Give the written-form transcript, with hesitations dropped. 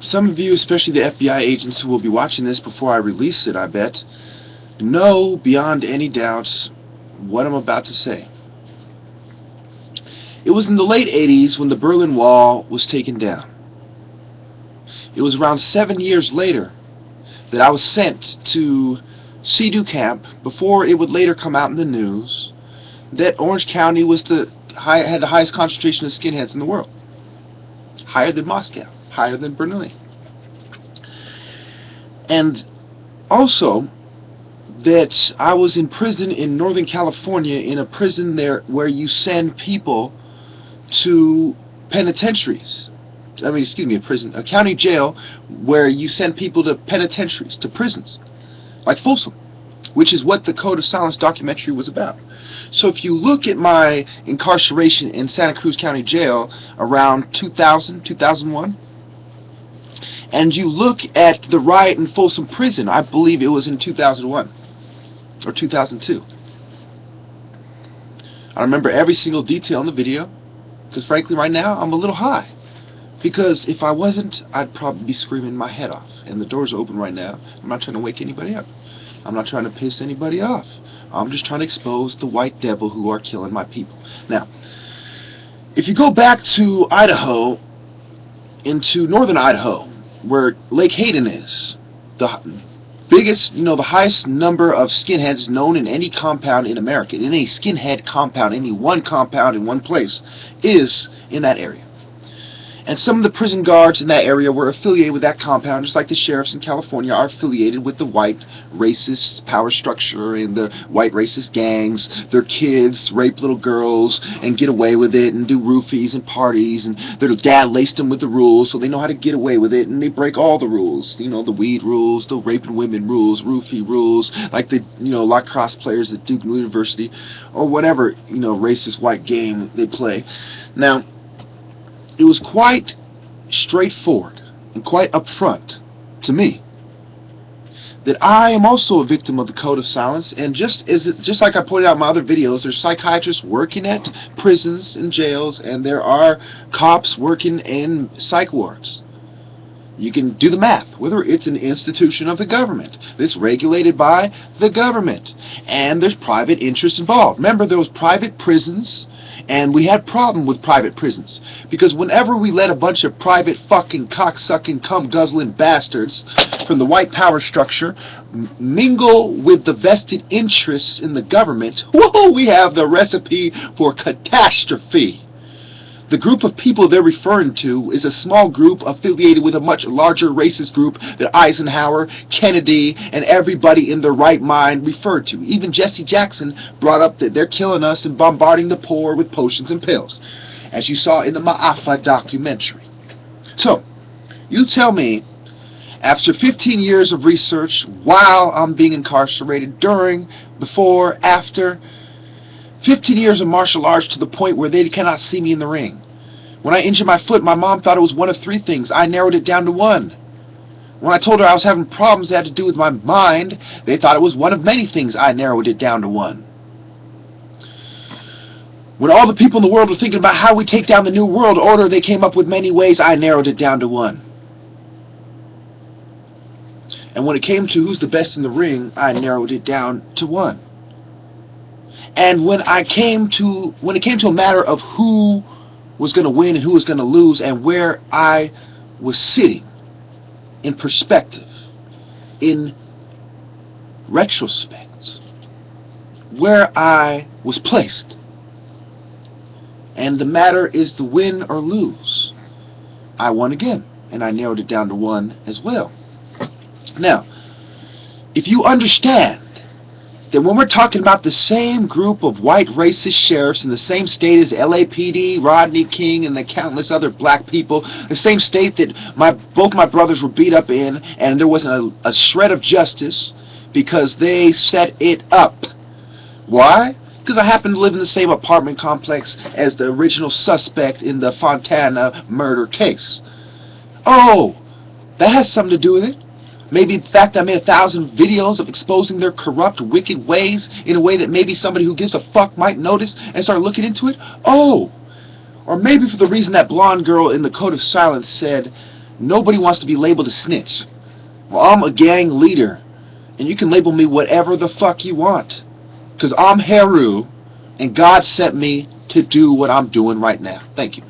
Some of you, especially the FBI agents who will be watching this before I release it, I bet, know beyond any doubts what I'm about to say. It was in the late 80s when the Berlin Wall was taken down. It was around 7 years later that I was sent to Sea-Doo Camp before it would later come out in the news that Orange County was had the highest concentration of skinheads in the world. Higher than Moscow, higher than Berlin. And also that I was in prison in Northern California, in a prison there where you send people to penitentiaries. A county jail where you send people to penitentiaries, to prisons, like Folsom, which is what the Code of Silence documentary was about. So if you look at my incarceration in Santa Cruz County Jail around 2000, 2001, and you look at the riot in Folsom Prison, I believe it was in 2001 or 2002. I remember every single detail in the video, because frankly right now I'm a little high. Because if I wasn't, I'd probably be screaming my head off. And the doors are open right now. I'm not trying to wake anybody up. I'm not trying to piss anybody off. I'm just trying to expose the white devil who are killing my people. Now, if you go back to Idaho, into northern Idaho, where Lake Hayden is, the biggest, the highest number of skinheads known in any compound in America, in any skinhead compound, any one compound in one place, is in that area. And some of the prison guards in that area were affiliated with that compound, just like the sheriffs in California are affiliated with the white racist power structure and the white racist gangs. Their kids rape little girls and get away with it and do roofies and parties, and their dad laced them with the rules so they know how to get away with it, and they break all the rules. The weed rules, the raping women rules, roofie rules, like the lacrosse players at Duke University, or whatever racist white game they play. Now, it was quite straightforward and quite upfront to me that I am also a victim of the Code of Silence, and just like I pointed out in my other videos, there's psychiatrists working at prisons and jails, and there are cops working in psych wards. You can do the math, whether it's an institution of the government that's regulated by the government, and there's private interest involved. Remember, there was private prisons, and we had problem with private prisons, because whenever we let a bunch of private fucking cocksucking cum-guzzling bastards from the white power structure mingle with the vested interests in the government, whoa, we have the recipe for catastrophe. The group of people they're referring to is a small group affiliated with a much larger racist group that Eisenhower, Kennedy, and everybody in their right mind referred to. Even Jesse Jackson brought up that they're killing us and bombarding the poor with potions and pills, as you saw in the Ma'afa documentary. So, you tell me, after 15 years of research, while I'm being incarcerated, during, before, after, 15 years of martial arts to the point where they cannot see me in the ring. When I injured my foot, my mom thought it was one of three things. I narrowed it down to one. When I told her I was having problems that had to do with my mind, they thought it was one of many things. I narrowed it down to one. When all the people in the world were thinking about how we take down the New World Order, they came up with many ways. I narrowed it down to one. And when it came to who's the best in the ring, I narrowed it down to one. And when it came to a matter of who was going to win and who was going to lose, and where I was sitting in perspective, in retrospect, where I was placed, and the matter is to win or lose, I won again, and I narrowed it down to one as well. Now, if you understand that when we're talking about the same group of white racist sheriffs in the same state as LAPD, Rodney King, and the countless other black people, the same state that both my brothers were beat up in, and there wasn't a shred of justice because they set it up. Why? Because I happen to live in the same apartment complex as the original suspect in the Fontana murder case. Oh, that has something to do with it. Maybe the fact I made 1,000 videos of exposing their corrupt, wicked ways in a way that maybe somebody who gives a fuck might notice and start looking into it. Oh! Or maybe for the reason that blonde girl in the Code of Silence said Nobody wants to be labeled a snitch. Well, I'm a gang leader, and you can label me whatever the fuck you want. Because I'm Heru, and God sent me to do what I'm doing right now. Thank you.